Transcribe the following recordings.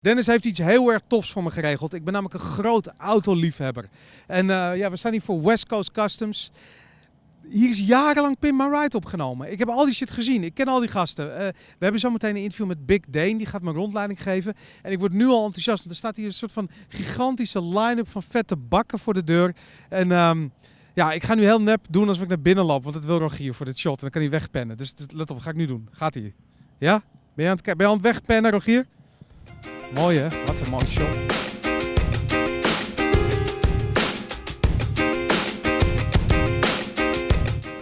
Dennis heeft iets heel erg tofs voor me geregeld. Ik ben namelijk een groot autoliefhebber. En we staan hier voor West Coast Customs. Hier is jarenlang Pimp My Ride opgenomen. Ik heb al die shit gezien. Ik ken al die gasten. We hebben zometeen een interview met Big Dane. Die gaat me een rondleiding geven. En ik word nu al enthousiast. Want er staat hier een soort van gigantische line-up van vette bakken voor de deur. En ik ga nu heel nep doen alsof ik naar binnen loop. Want het wil Rogier voor dit shot. En dan kan hij wegpennen. Dus let op, wat ga ik nu doen? Gaat hij? Ja? Ben je aan het wegpennen, Rogier? Mooi hè? Wat een mooi shot.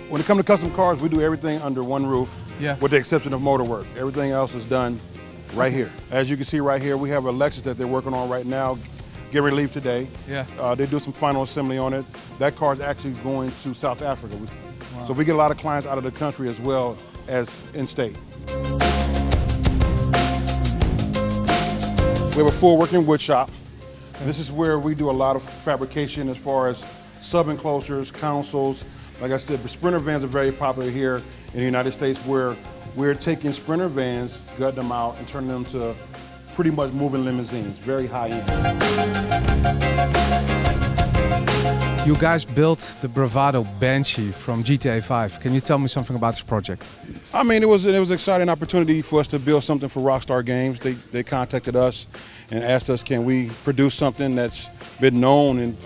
When it comes to custom cars, we do everything under one roof, with the exception of motor work. Everything else is done right here. As you can see right here, we have a Lexus that they're working on right now, get relieved today. Yeah. They do some final assembly on it. That car is actually going to South Africa. Wow. So we get a lot of clients out of the country as well as in-state. We have a full working wood shop. This is where we do a lot of fabrication as far as sub enclosures, consoles. Like I said, the Sprinter vans are very popular here in the United States, where we're taking Sprinter vans, gutting them out, and turning them to pretty much moving limousines, very high end. You guys built the Bravado Banshee from GTA 5. Can you tell me something about this project? I mean, it was an exciting opportunity for us to build something for Rockstar Games. They contacted us and asked us, can we produce something that's been known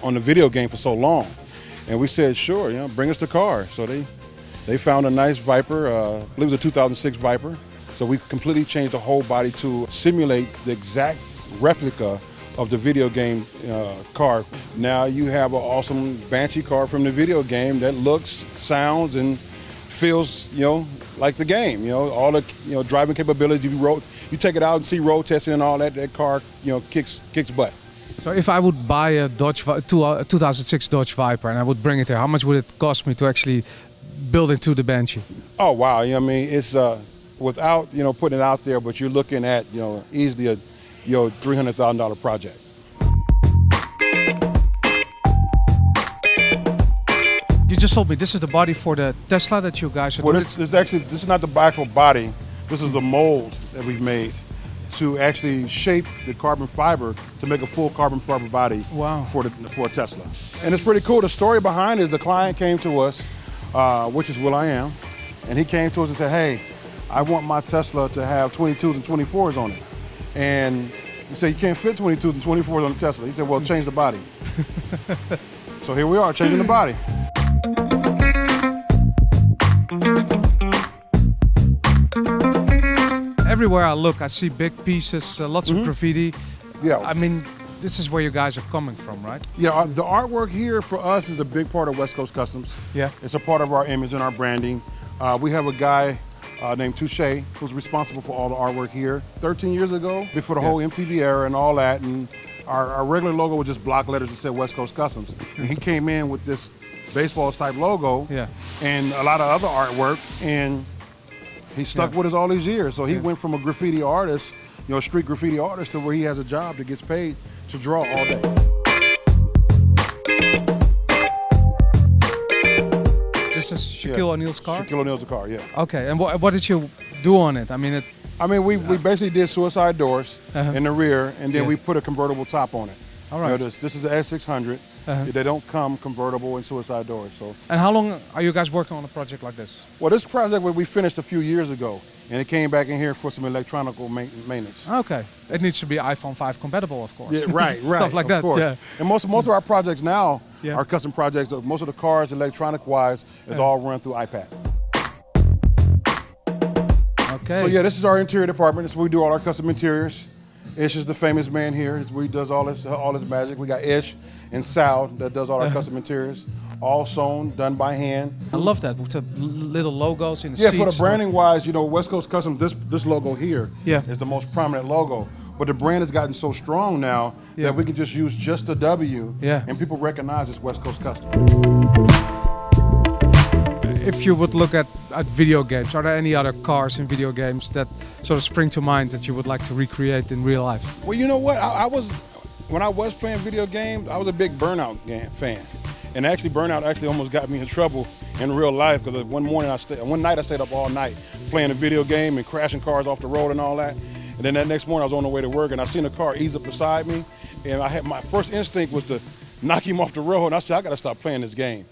on the video game for so long? And we said, sure, bring us the car. So they found a nice Viper, I believe it was a 2006 Viper. So we completely changed the whole body to simulate the exact replica of the video game car. Now you have an awesome Banshee car from the video game that looks, sounds, and feels, like the game. All the driving capabilities. You take it out and see road testing and all that. That car, kicks butt. So if I would buy a 2006 Dodge Viper and I would bring it here, how much would it cost me to actually build into the Banshee? Oh wow! It's without putting it out there, but you're looking at easily a $300,000 project. You just told me this is the body for the Tesla that you guys are doing. Well, this is not the actual body. This is the mold that we've made to actually shape the carbon fiber to make a full carbon fiber body. Wow. For a Tesla. And it's pretty cool. The story behind it is the client came to us, which is will.i.am, and he came to us and said, hey, I want my Tesla to have 22s and 24s on it. And he said, you can't fit 22s and 24s on the Tesla. He said, well, change the body. So here we are, changing the body. Everywhere I look, I see big pieces, lots of graffiti. Yeah. I mean, this is where you guys are coming from, right? Yeah, the artwork here for us is a big part of West Coast Customs. Yeah. It's a part of our image and our branding. We have a guy named Touche who's responsible for all the artwork here. 13 years ago, before the whole MTV era and all that, and our regular logo was just block letters that said West Coast Customs. And he came in with this baseball type logo and a lot of other artwork, and he stuck with us all these years. So he went from a graffiti artist, street graffiti artist, to where he has a job that gets paid to draw all day. This is Shaquille O'Neal's car? Shaquille O'Neal's car, yeah. Okay, and what did you do on it? We basically did suicide doors in the rear, and then we put a convertible top on it. All right. This is the S600. They don't come convertible and suicide doors. So. And how long are you guys working on a project like this? Well, this project we finished a few years ago, and it came back in here for some electronic maintenance. Okay. It needs to be iPhone 5 compatible, of course. Yeah, right. Stuff like that. Course. Yeah. And most of our projects now, our custom projects, most of the cars, electronic-wise, is all run through iPad. Okay. So yeah, this is our interior department. It's where we do all our custom interiors. Ish is the famous man here. It's where he does all his magic. We got Ish and Sal that does all our custom interiors. All sewn, done by hand. I love that, with the little logos in the seats. seats. For the branding wise, West Coast Customs, this logo here is the most prominent logo. But the brand has gotten so strong now that we can just use just the W and people recognize it's West Coast Customs. If you would look at video games, are there any other cars in video games that sort of spring to mind that you would like to recreate in real life? Well, you know what? When I was playing video games, I was a big Burnout fan. And actually, Burnout almost got me in trouble in real life, because one night I stayed up all night playing a video game and crashing cars off the road and all that. And then that next morning I was on the way to work and I seen a car ease up beside me. And my first instinct was to knock him off the road. And I said, I gotta stop playing this game.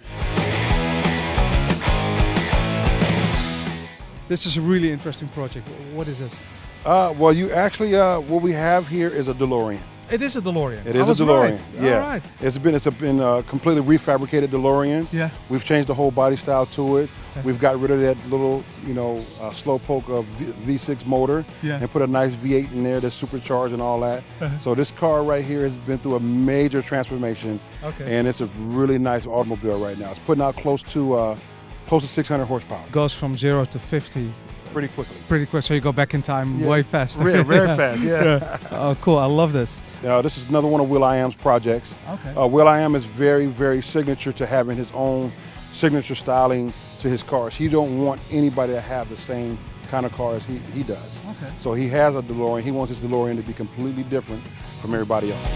This is a really interesting project. What is this? Well, you actually, what we have here is a DeLorean. It is a DeLorean. It is a DeLorean. Right. Yeah, All right. it's been a completely refabricated DeLorean. Yeah. We've changed the whole body style to it. We've got rid of that little, slowpoke V6 motor and put a nice V8 in there that's supercharged and all that. So this car right here has been through a major transformation, and it's a really nice automobile right now. It's putting out close to 600 horsepower. Goes from 0 to 50. Pretty quickly. Pretty quick, so you go back in time way faster. Very fast, yeah. Oh, cool, I love this. This is another one of Will.i.am's projects. Okay. Will.i.am is very, very signature to having his own signature styling to his cars. He don't want anybody to have the same kind of car as he does. Okay. So he has a DeLorean. He wants his DeLorean to be completely different from everybody else's.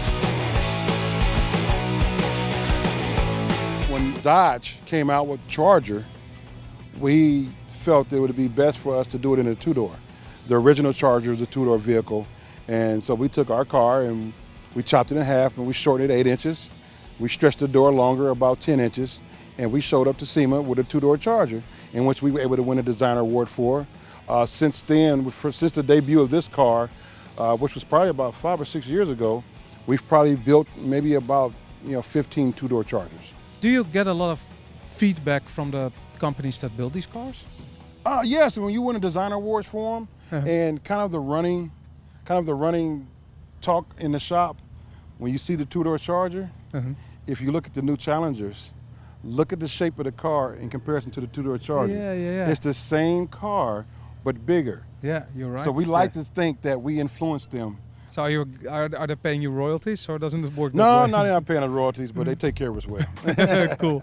When Dodge came out with Charger, we felt it would be best for us to do it in a two-door. The original Charger is a two-door vehicle, and so we took our car and we chopped it in half and we shortened it 8 inches. We stretched the door longer, about 10 inches, and we showed up to SEMA with a two-door Charger, in which we were able to win a designer award for. Since then, since the debut of this car, which was probably about 5 or 6 years ago, we've probably built maybe about 15 two-door Chargers. Do you get a lot of feedback from the companies that build these cars? Yes, when you win a designer awards for them, and kind of the running talk in the shop, when you see the two-door Charger, if you look at the new Challengers, look at the shape of the car in comparison to the two-door Charger. Yeah. It's the same car, but bigger. Yeah, you're right. So we like to think that we influenced them. So are they paying you royalties, or doesn't it work No, that way? they're not paying us royalties, but they take care of us well. Cool.